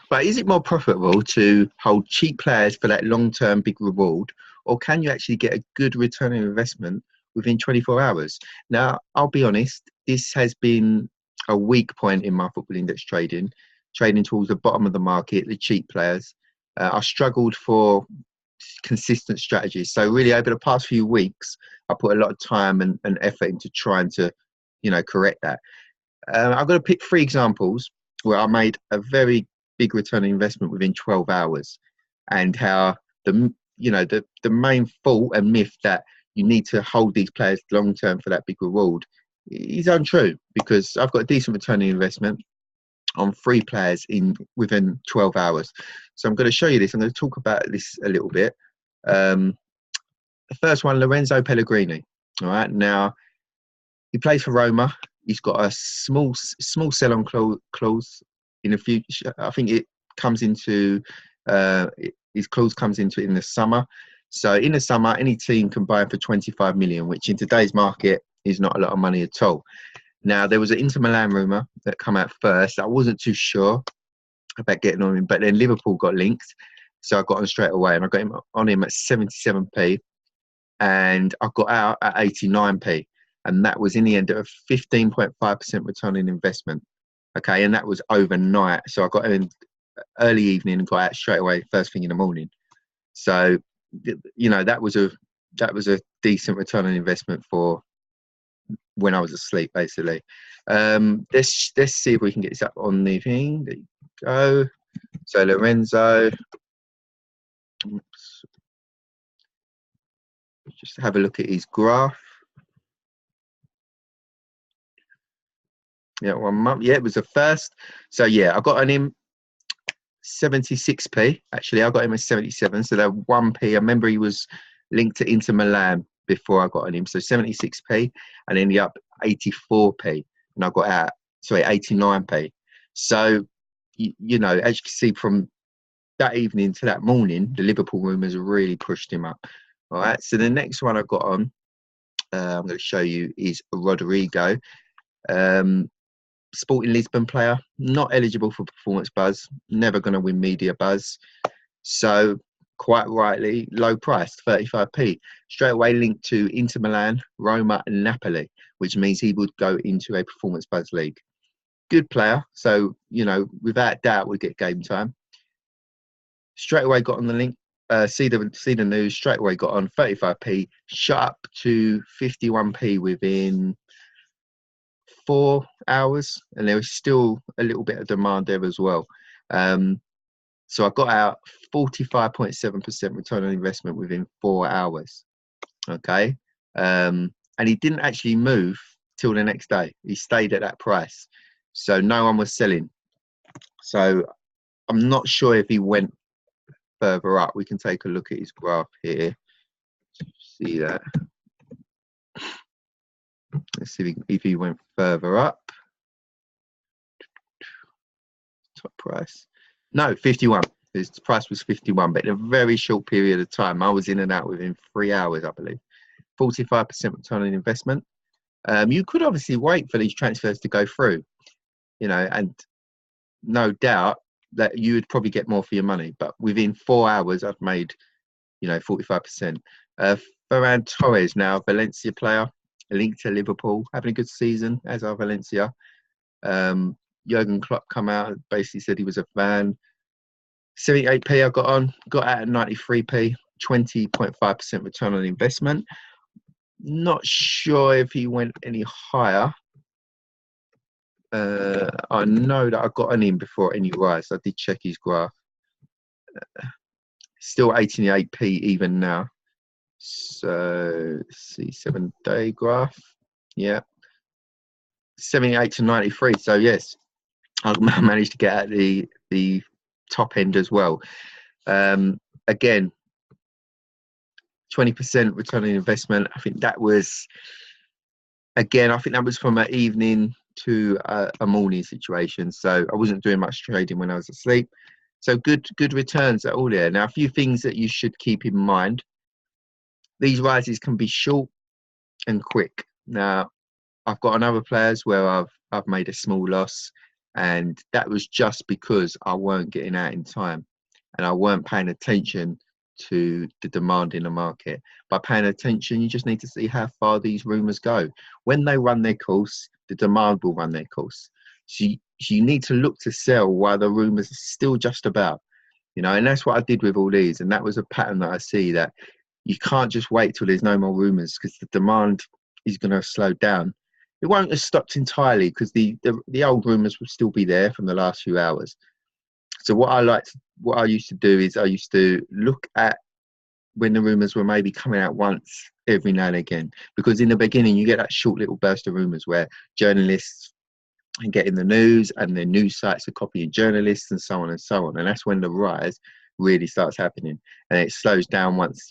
But is it more profitable to hold cheap players for that long-term big reward, or can you actually get a good return on investment within 24 hours? Now, I'll be honest, this has been a weak point in my football index trading towards the bottom of the market, the cheap players. I struggled for consistent strategies. So really, over the past few weeks, I put a lot of time and effort into trying to, correct that. I've got to pick three examples where I made a very big return on investment within 12 hours, and how the main fault and myth that you need to hold these players long term for that big reward is untrue, because I've got a decent return on investment on three players within 12 hours. So I'm going to show you this. I'm going to talk about this a little bit. The first one, Lorenzo Pellegrini. All right, now he plays for Roma. He's got a small sell-on clause in the future. I think it comes into his clause comes into in the summer. So in the summer, any team can buy him for 25 million, which in today's market is not a lot of money at all. Now, there was an Inter Milan rumour that come out first. I wasn't too sure about getting on him, but then Liverpool got linked. So I got on straight away, and I got him on him at 77p, and I got out at 89p. And that was in the end of 15.5% return on investment. Okay, and that was overnight. So I got in early evening and got out straight away first thing in the morning. So, that was a decent return on investment for when I was asleep, basically. Let's see if we can get this up on the thing. There you go. So Lorenzo. Oops. Just have a look at his graph. Yeah, 1 month. Yeah, it was the first. So yeah, I got on him 76p. Actually, I got him at 77. So that 1p. I remember he was linked to Inter Milan before I got on him. So 76p, and ended up 84p, and I got out. Sorry, 89p. So as you can see from that evening to that morning, the Liverpool rumours really pushed him up. All right. So the next one I got on, I'm going to show you, is Rodrigo. Sporting Lisbon player, not eligible for performance buzz, never going to win media buzz. So quite rightly, low priced, 35p. Straight away linked to Inter Milan, Roma and Napoli, which means he would go into a performance buzz league. Good player. So, without doubt, we get game time. Straight away got on the link, see the news, straight away got on 35p, shot up to 51p within 4 hours, and there was still a little bit of demand there as well. So I got out 45.7% return on investment within 4 hours. Okay. And he didn't actually move till the next day. He stayed at that price. So no one was selling. So I'm not sure if he went further up. We can take a look at his graph here. See that. Let's see if he went further up. Top price. No, 51. His price was 51, but in a very short period of time, I was in and out within 3 hours, I believe. 45% return on investment. You could obviously wait for these transfers to go through, and no doubt that you would probably get more for your money. But within 4 hours, I've made, 45%. Ferran Torres, now Valencia player, linked to Liverpool, having a good season, as are Valencia. Jurgen Klopp come out and basically said he was a fan. 78p I got out at 93p, 20.5% return on investment. Not sure if he went any higher. I know that I got on him before any rise. I did check his graph. Still 88p even now. So let's see, 7-day graph. Yeah. 78 to 93. So yes, I managed to get at the top end as well. Again, 20% return on investment. I think that was from an evening to a morning situation. So I wasn't doing much trading when I was asleep. So good returns are all there. Now, a few things that you should keep in mind. These rises can be short and quick. Now, I've got on other players where I've made a small loss, And that was just because I weren't getting out in time and I weren't paying attention to the demand in the market. By paying attention, you just need to see how far these rumors go. When they run their course, the demand will run their course. So you need to look to sell while the rumors are still just about, and that's what I did with all these. And that was a pattern that I see, that you can't just wait till there's no more rumors, because the demand is going to slow down. It won't have stopped entirely, because the old rumors will still be there from the last few hours. So what I used to do is I used to look at when the rumors were maybe coming out once every now and again, because in the beginning you get that short little burst of rumors where journalists are getting the news and their news sites are copying journalists and so on and so on, and that's when the rise really starts happening, and it slows down once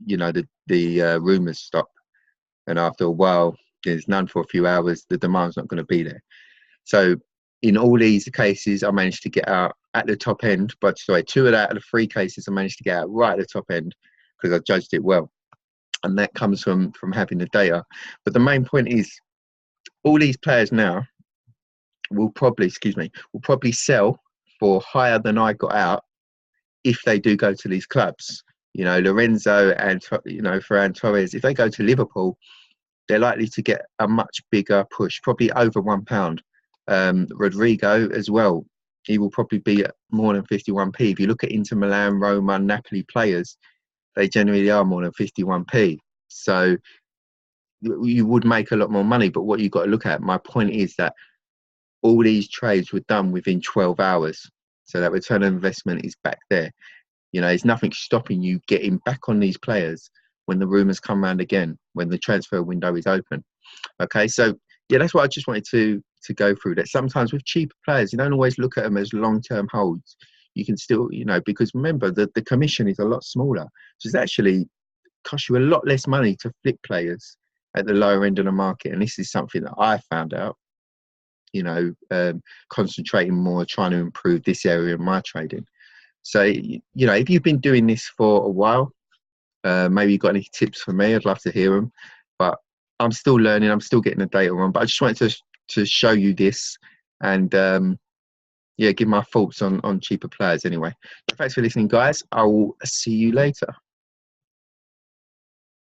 the rumors stop, and after a while there's none for a few hours, the demand's not going to be there. So in all these cases, I managed to get out at the top end, but sorry, 2 out of the 3 cases I managed to get out right at the top end, because I judged it well. And that comes from having the data. But the main point is, all these players now will probably sell for higher than I got out if they do go to these clubs. Lorenzo and Ferran Torres, if they go to Liverpool, they're likely to get a much bigger push, probably over £1. Rodrigo as well, he will probably be at more than 51p. If you look at Inter Milan, Roma, Napoli players, they generally are more than 51p. So you would make a lot more money. But what you've got to look at, my point is that all these trades were done within 12 hours. So that return on investment is back there. There's nothing stopping you getting back on these players when the rumours come around again, when the transfer window is open. Okay, so yeah, that's what I just wanted to go through. That sometimes with cheaper players, you don't always look at them as long-term holds. You can still, because remember that the commission is a lot smaller. So it's actually cost you a lot less money to flip players at the lower end of the market. And this is something that I found out, concentrating more, trying to improve this area of my trading. So, if you've been doing this for a while, maybe you've got any tips for me, I'd love to hear them. But I'm still learning, I'm still getting the data on. But I just wanted to show you this and, give my thoughts on cheaper players anyway. Thanks for listening, guys. I will see you later.